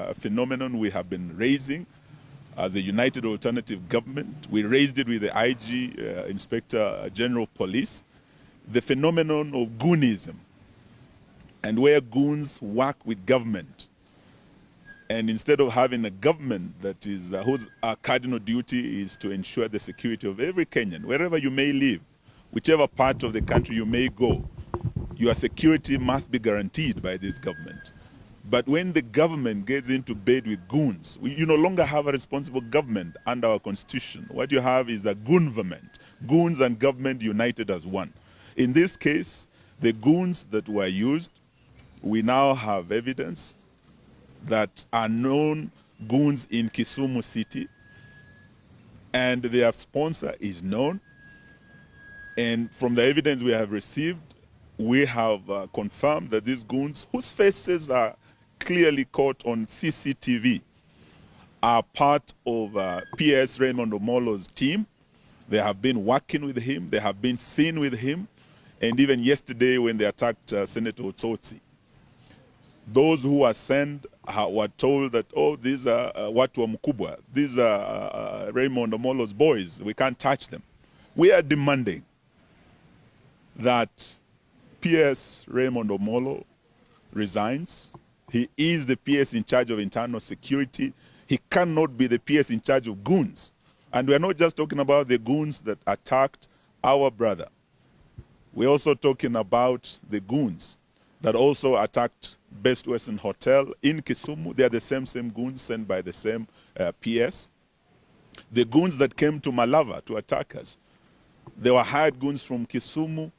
a phenomenon we have been raising as a United Alternative Government. We raised it with the IG, Inspector General of Police, the phenomenon of goonism, and where goons work with government. And instead of having a government that is whose cardinal duty is to ensure the security of every Kenyan, wherever you may live, whichever part of the country you may go, your security must be guaranteed by this government. But when the government gets into bed with goons, you no longer have a responsible government under our constitution. What you have is a goonverment, goons and government united as one. In this case, the goons that were used, we now have evidence that are known goons in Kisumu city, and their sponsor is known. And from the evidence we have received, we have confirmed that these goons, whose faces are clearly caught on CCTV, are part of PS Raymond Omolo's team. They have been working with him, they have been seen with him, and even yesterday when they attacked Senator Ososti, those who were sent were told that, oh, these are watu wa mkubwa, these are Raymond Omolo's boys, we can't touch them. We are demanding that PS Raymond Omolo resigns. He is the PS in charge of internal security. He cannot be the PS in charge of goons. And we are not just talking about the goons that attacked our brother. We're also talking about the goons that also attacked Best Western Hotel in Kisumu. They are the same goons sent by the same PS. The goons that came to Malava to attack us, they were hired goons from Kisumu.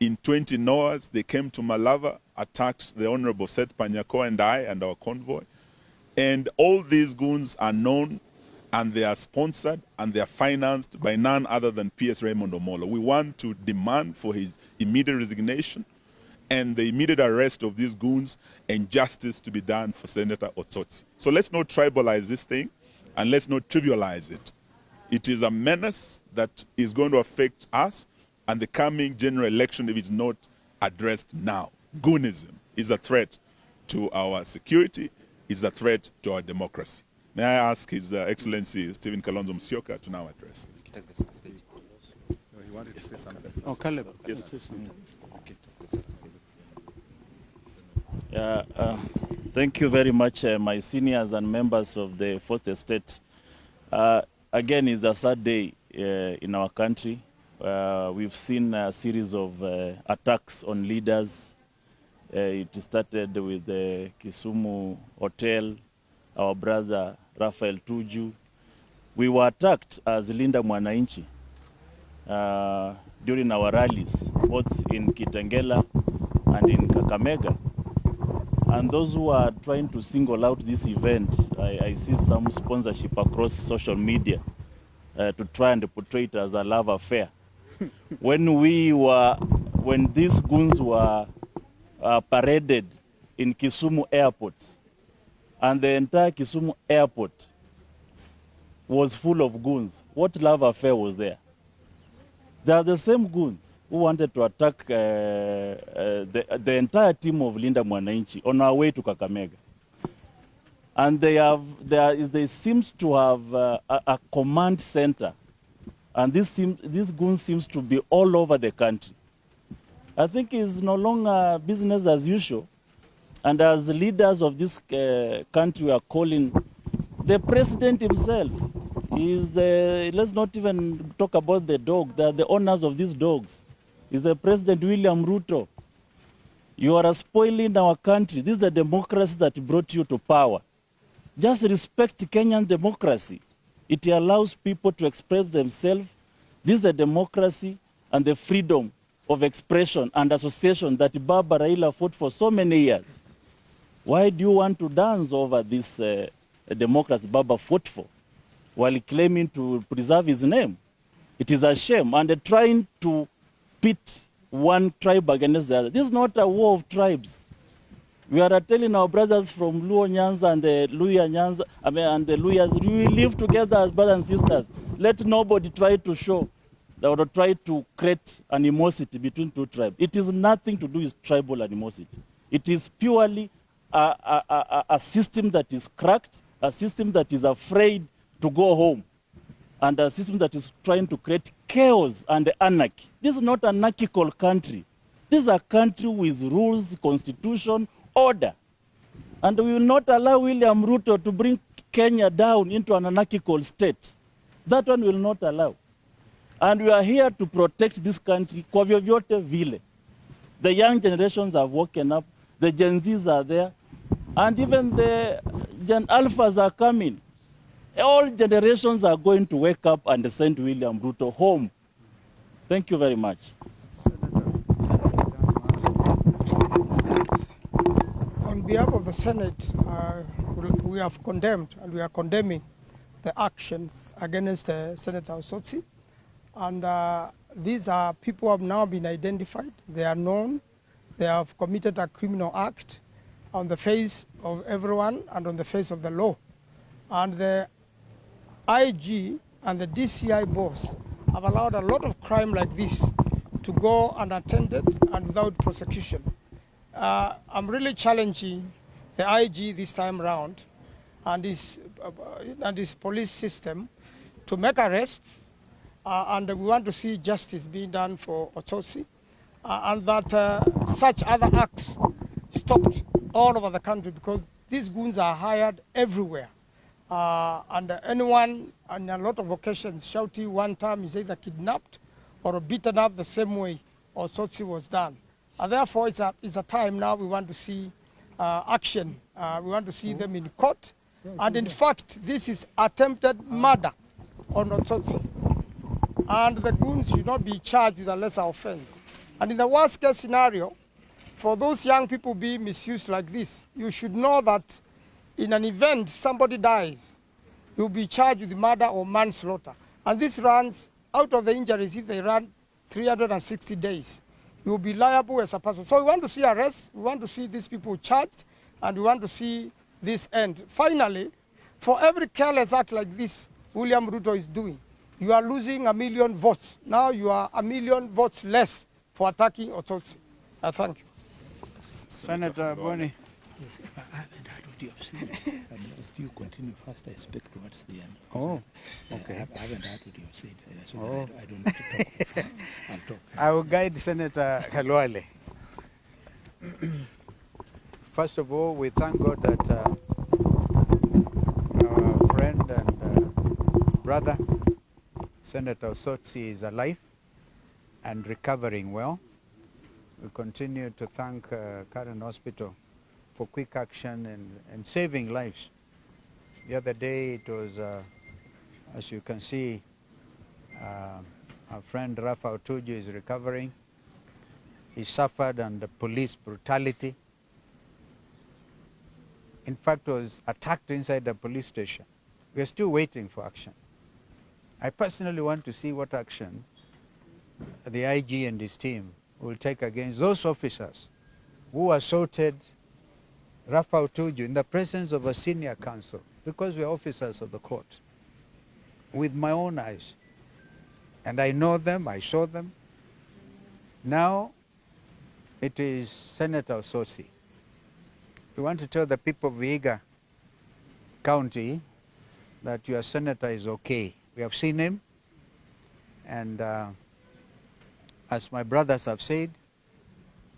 In 20 hours, they came to Malava, attacked the Honorable Seth Panyako and I and our convoy. And all these goons are known, and they are sponsored, and they are financed by none other than PS Raymond Omolo. We want to demand for his immediate resignation and the immediate arrest of these goons, and justice to be done for Senator Ososti. So let's not tribalize this thing, and let's not trivialize it. It is a menace that is going to affect us and the coming general election if it's not addressed now. Goonism is a threat to our security, is a threat to our democracy. May I ask His Excellency Stephen Kalonzo Musyoka to now address. He wanted to say something. Oh, Caleb. Yes. Thank you very much, my seniors and members of the Fourth Estate. Again, it's a sad day in our country. We've seen a series of attacks on leaders. It started with the Kisumu Hotel, our brother Raphael Tuju. We were attacked as Linda Mwananchi during our rallies, both in Kitengela and in Kakamega. And those who are trying to single out this event, I see some sponsorship across social media to try and portray it as a love affair. When these goons were paraded in Kisumu airport, and the entire Kisumu airport was full of goons, what love affair was there? They are the same goons who wanted to attack the entire team of Linda Mwananchi on our way to Kakamega. And they seems to have a command center, and this goon seems to be all over the country. I think it's no longer business as usual, and as leaders of this country, we are calling the president himself. Let's not even talk about the dog. They are the owners of these dogs. Is the President William Ruto. You are spoiling our country. This is the democracy that brought you to power. Just respect Kenyan democracy. It allows people to express themselves. This is the democracy and the freedom of expression and association that Baba Raila fought for so many years. Why do you want to dance over this democracy Baba fought for while claiming to preserve his name? It is a shame, and trying to pit one tribe against the other. This is not a war of tribes. We are telling our brothers from Luo Nyanza and the Luya Nyanza, and the Luyas, we live together as brothers and sisters. Let nobody try to show or try to create animosity between two tribes. It is nothing to do with tribal animosity. It is purely a system that is cracked, a system that is afraid to go home, and a system that is trying to create chaos and anarchy. This is not an anarchical country. This is a country with rules, constitution, order. And we will not allow William Ruto to bring Kenya down into an anarchical state. That one will not allow. And we are here to protect this country kwa vyovyote vile. The young generations have woken up, the Gen Zs are there, and even the Gen Alphas are coming. All generations are going to wake up and send William Ruto home. Thank you very much. On behalf of the Senate, we have condemned and we are condemning the actions against Senator Ososti. And these are people who have now been identified. They are known. They have committed a criminal act on the face of everyone and on the face of the law. And the IG and the DCI boss have allowed a lot of crime like this to go unattended and without prosecution. I'm really challenging the IG this time around and his police system to make arrests, and we want to see justice being done for Ososti, and that such other acts stopped all over the country, because these goons are hired everywhere. And anyone, on a lot of occasions, shouting one time is either kidnapped or beaten up the same way Ososti was done. And therefore, it's a time now we want to see action. We want to see them in court. And in fact, this is attempted murder on Ososti. And the goons should not be charged with a lesser offense. And in the worst case scenario, for those young people being misused like this, you should know that in an event somebody dies, you'll be charged with murder or manslaughter. And this runs out of the injuries if they run 360 days. You will be liable as a person. So we want to see arrests, we want to see these people charged, and we want to see this end. Finally, for every careless act like this William Ruto is doing, you are losing 1 million votes. Now you are 1 million votes less for attacking Ososti. Thank you. Senator Boni. Yes, I haven't heard what you have said. Do you continue first? I speak towards the end. Oh, okay. I haven't heard what you have said, so I don't need to talk. I'll talk. I will guide Senator Khalwale. First of all, we thank God that our friend and brother, Senator Ososti, is alive and recovering well. We continue to thank Karen Hospital for quick action and saving lives. The other day it was, as you can see, our friend Rafa Otuju is recovering. He suffered under police brutality. In fact, was attacked inside the police station. We are still waiting for action. I personally want to see what action the IG and his team will take against those officers who assaulted Rafa Otuju in the presence of a senior counsel, because we are officers of the court, with my own eyes. And I know them, I saw them. Now it is Senator Ososti. We want to tell the people of Vihiga County that your senator is okay. We have seen him, and as my brothers have said,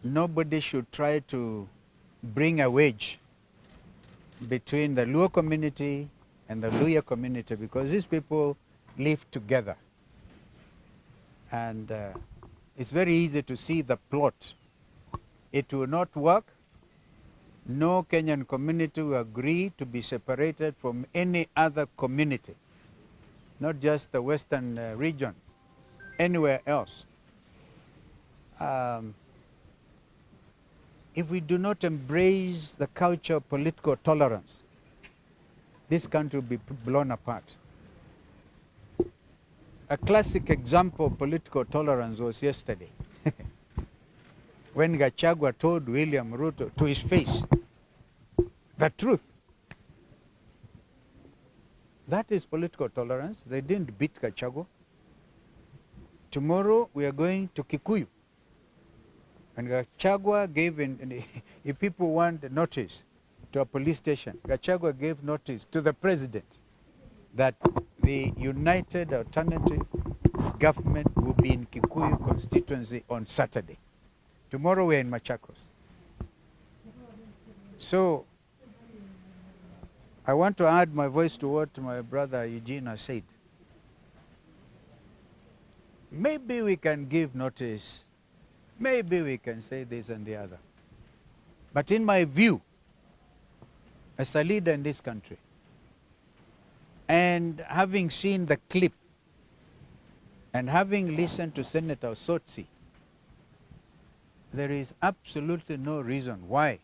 nobody should try to bring a wedge between the Luo community and the Luya community, because these people live together. And it's very easy to see the plot. It will not work. No Kenyan community will agree to be separated from any other community, not just the western region, anywhere else. If we do not embrace the culture of political tolerance, this country will be blown apart. A classic example of political tolerance was yesterday, when Gachagua told William Ruto to his face the truth. That is political tolerance. They didn't beat Gachagua. Tomorrow we are going to Kikuyu. And Gachagua gave in, if people want the notice, to a police station. Gachagua gave notice to the president that the United Alternative Government will be in Kikuyu constituency on Saturday. Tomorrow we're in Machakos. So I want to add my voice to what my brother Eugene has said. Maybe we can give notice, maybe we can say this and the other. But in my view, as a leader in this country, and having seen the clip, and having listened to Senator Ososti, there is absolutely no reason why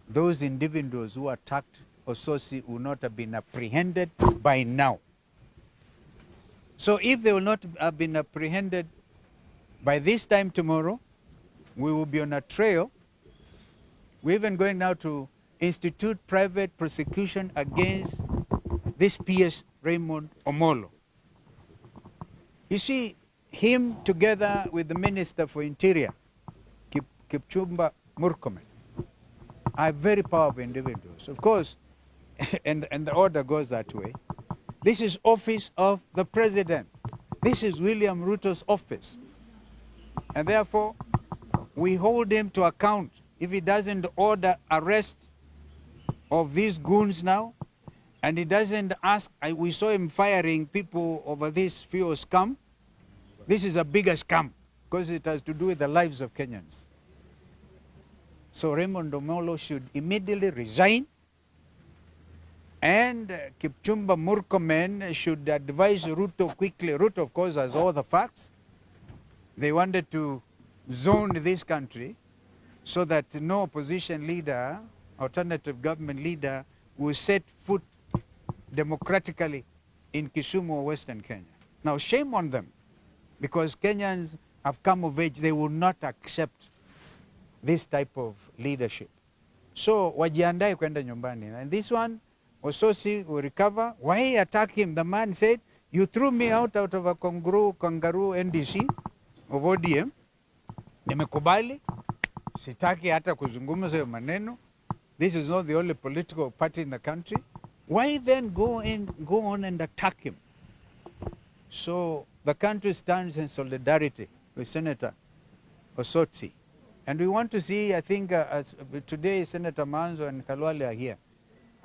those individuals who attacked Ososti would not have been apprehended by now. So if they will not have been apprehended by this time tomorrow, we will be on a trail. We're even going now to institute private prosecution against this PS Raymond Omolo. You see, him together with the Minister for Interior, Kipchumba Murkomen, are very powerful individuals. Of course, and the order goes that way. This is office of the president. This is William Ruto's office. And therefore, we hold him to account if he doesn't order arrest of these goons now, and he doesn't ask. We saw him firing people over this fuel scam. This is a bigger scam because it has to do with the lives of Kenyans. So Raymond Omolo should immediately resign, and Kipchumba Murkomen should advise Ruto quickly. Ruto, of course, has all the facts. They wanted to zone this country so that no opposition leader, alternative government leader, will set foot democratically in Kisumu or Western Kenya. Now, shame on them, because Kenyans have come of age. They will not accept this type of leadership. So, wajiandae kwenda nyumbani. And this one, Ososti will recover. Why attack him? The man said, you threw me out of a kangaroo NDC of ODM. Nimekubali. Sitaki hata kuzungumza hiyo maneno. This is not the only political party in the country. Why then go on and attack him? So the country stands in solidarity with Senator Ososti. And we want to see, I think, today Senator Manzo and Kalwale are here.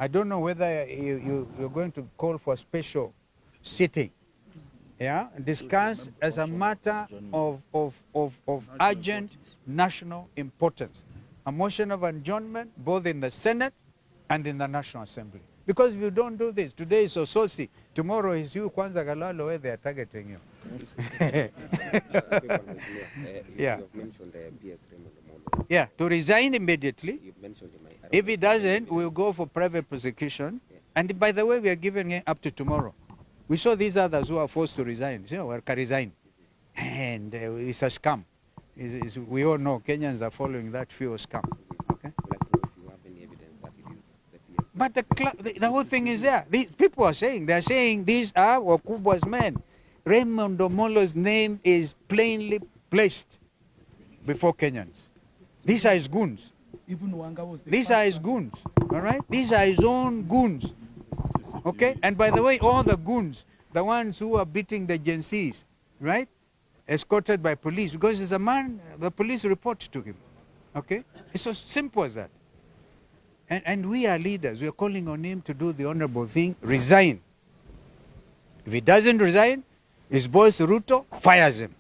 I don't know whether you're going to call for a special sitting, yeah, discuss as a matter of urgent national importance. A motion of adjournment both in the Senate and in the National Assembly. Because if you don't do this, today is Ososti, tomorrow is you, Kwanza Kalwale, where they are targeting you. Yeah. You mentioned PS Raymond Omolo. Yeah, to resign immediately. You mentioned him. If he doesn't, we'll go for private prosecution. Yeah. And by the way, we are giving it up to tomorrow. We saw these others who are forced to resign. You know, can resign. And it's a scam. We all know Kenyans are following that fuel scam. Okay? But the whole thing is there. People are saying, they're saying these are Wakubwa's men. Raymond Omolo's name is plainly placed before Kenyans. These are his goons. Even Wanga was the These are his goons, all right? These are his own goons, okay? And by the way, all the goons, the ones who are beating the Gen Zs, right? Escorted by police, because there's a man, the police report to him, okay? It's so simple as that. And we are leaders. We are calling on him to do the honorable thing, resign. If he doesn't resign, his boss Ruto fires him.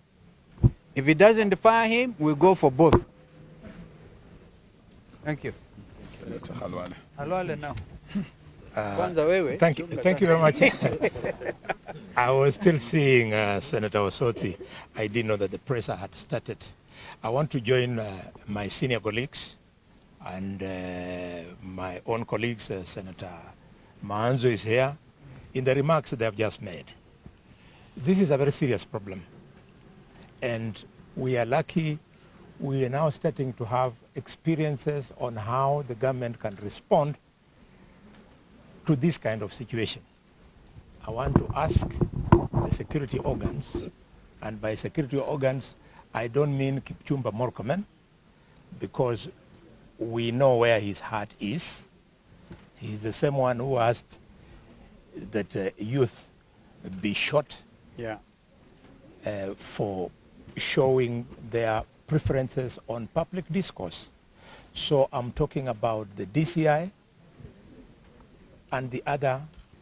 If he doesn't fire him, we'll go for both. Thank you. Senator Halwale. Halwale now. Kwanza wewe. Thank you very much. I was still seeing Senator Ososti. I didn't know that the press had started. I want to join my senior colleagues and my own colleagues. Senator Manzo is here. In the remarks they have just made. This is a very serious problem. And we are lucky we are now starting to have experiences on how the government can respond to this kind of situation. I want to ask the security organs, and by security organs, I don't mean Kipchumba Murkomen, because we know where his heart is. He's the same one who asked that youth be shot Yeah. for showing their preferences on public discourse. So I'm talking about the DCI and the other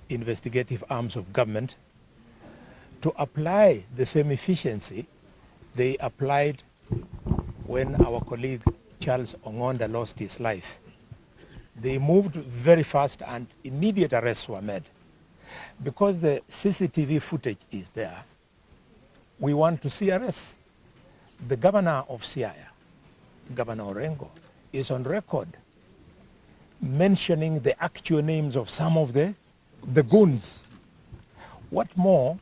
investigative arms of government to apply the same efficiency they applied when our colleague Charles Ongonda lost his life. They moved very fast and immediate arrests were made. Because the CCTV footage is there, we want to see arrests. The governor of Siaya, Governor Orengo, is on record mentioning the actual names of some of the goons. What more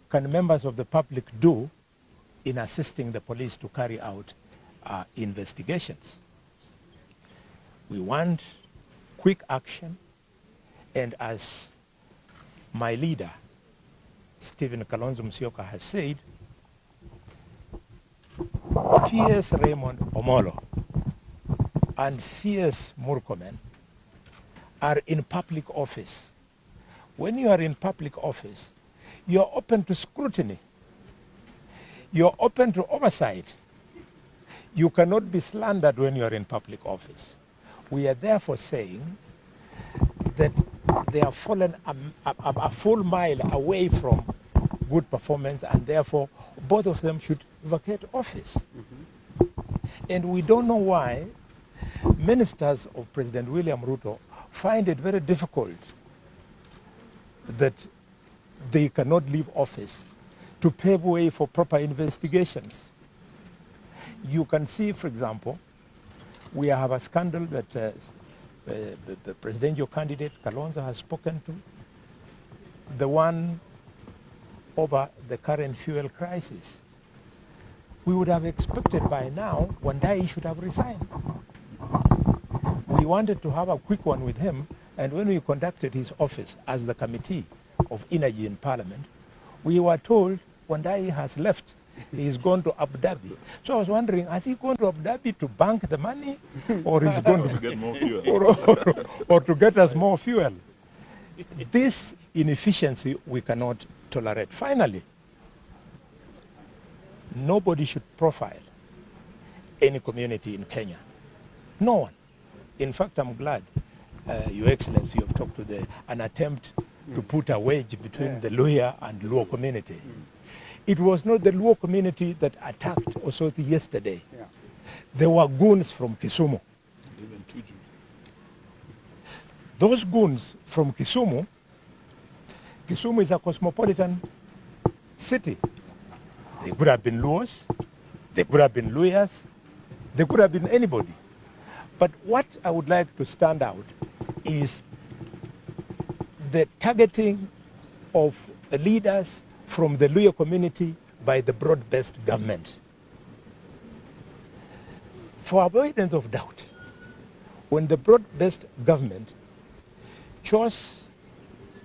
can members of the public do in assisting the police to carry out investigations? We want quick action, and as my leader, Stephen Kalonzo Musyoka, has said, PS Raymond Omolo and CS Murkomen are in public office. When you are in public office, you're open to scrutiny. You're open to oversight. You cannot be slandered when you are in public office. We are therefore saying that they have fallen a full mile away from good performance, and therefore both of them should vacate office. And we don't know why ministers of President William Ruto find it very difficult that they cannot leave office to pave way for proper investigations. You can see, for example, we have a scandal that the presidential candidate Kalonzo has spoken to, the one over the current fuel crisis. We would have expected by now Wandai should have resigned. We wanted to have a quick one with him, and when we conducted his office as the Committee of Energy in Parliament, we were told Wandai has left. He's gone to Abu Dhabi. So I was wondering, has he gone to Abu Dhabi to bank the money, or is he going to get more fuel, or to get us more fuel? This inefficiency we cannot tolerate. Finally, nobody should profile any community in Kenya. No one. In fact, I'm glad, Your Excellency, you have talked to an attempt to put a wedge between the Luhya and Luo community. It was not the Luo community that attacked Ososti yesterday. Yeah. There were goons from Kisumu. even Tuju. Those goons from Kisumu is a cosmopolitan city. They could have been Luos, they could have been Luyas, they could have been anybody. But what I would like to stand out is the targeting of leaders from the Luya community by the broad-based government. For avoidance of doubt, when the broad-based government chose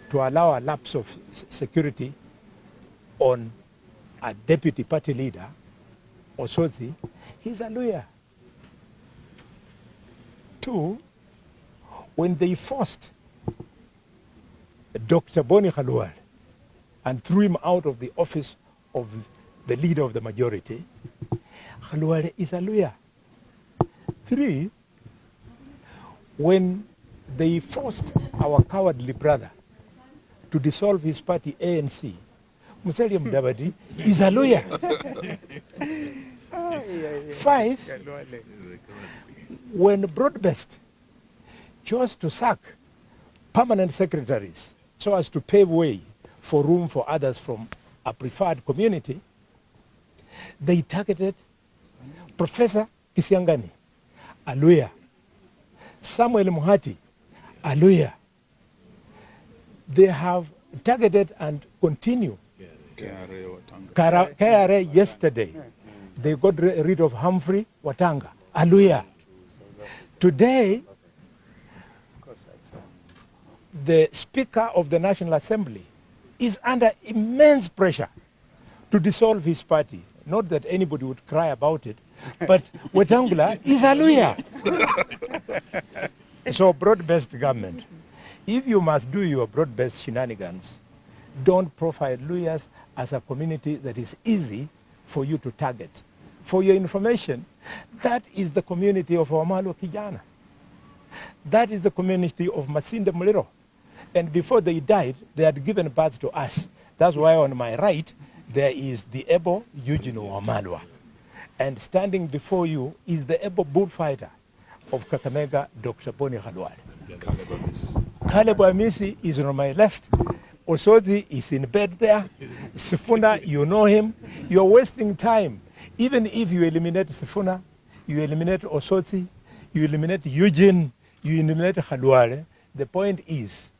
to allow a lapse of security on a deputy party leader, Ososti, he's a Luya. Two, when they forced Dr. Boni Khalwal and threw him out of the office of the leader of the majority, Khalwal is a Luya. Three, when they forced our cowardly brother to dissolve his party ANC, Musalia Mudavadi is a Luya. Five, when Broadbest chose to sack permanent secretaries so as to pave way for room for others from a preferred community, they targeted Professor Kisiangani, a Luya, Samuel Muhati, a Luya. They have targeted and continue. KRA yesterday, they got rid of Humphrey Watanga, a Luya. Today, the Speaker of the National Assembly is under immense pressure to dissolve his party. Not that anybody would cry about it, but Wetangula is a Luya. So broad-based government. If you must do your broad-based shenanigans, don't profile Luyas as a community that is easy for you to target. For your information, that is the community of Wamalo Kijana. That is the community of Masinde Muliro. And before they died, they had given birth to us. That's why on my right, there is the Ebo Eugene Wamalwa. And standing before you is the Ebo bullfighter of Kakamega, Dr. Boni Khalwale. Caleb Amisi is on my left. Ososti is in bed there. Sifuna, you know him. You're wasting time. Even if you eliminate Sifuna, you eliminate Ososti, you eliminate Eugene, you eliminate Khalwale, the point is,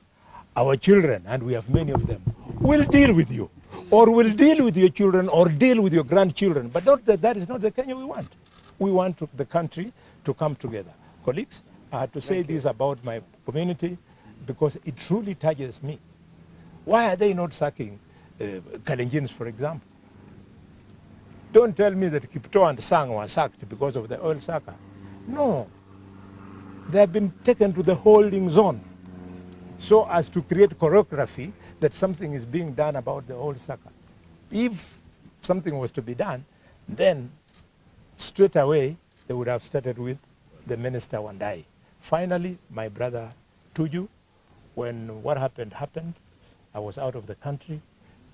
our children, and we have many of them, will deal with you, or will deal with your children, or deal with your grandchildren. But not that is not the Kenya we want. We want the country to come together. Colleagues, I had to say this about my community because it truly touches me. Why are they not sacking Kalenjins, for example? Don't tell me that Kipto and Sang were sacked because of the oil sucker. No. They have been taken to the holding zone so as to create choreography that something is being done about the oil sucker. If something was to be done, then straight away they would have started with the minister Wandai. Finally, my brother Tuju, when what happened, I was out of the country.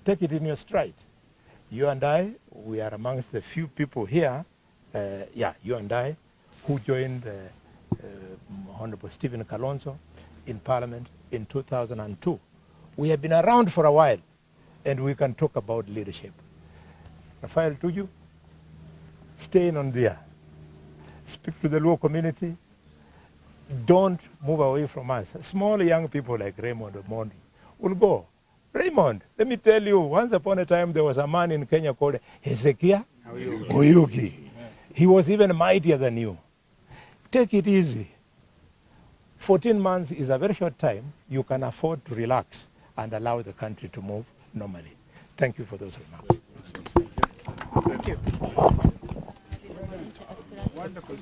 Take it in your stride. You and I, we are amongst the few people here, you and I, who joined Honorable Stephen Kalonzo in Parliament in 2002. We have been around for a while, and we can talk about leadership. Rafael Tuju, stay on there. Speak to the local community. Don't move away from us. Small young people like Raymond Omondi will go. Raymond, let me tell you, once upon a time there was a man in Kenya called Hezekiah Oyugi. He was even mightier than you. Take it easy. 14 months is a very short time. You can afford to relax and allow the country to move normally. Thank you for those remarks. Thank you. Wonderful.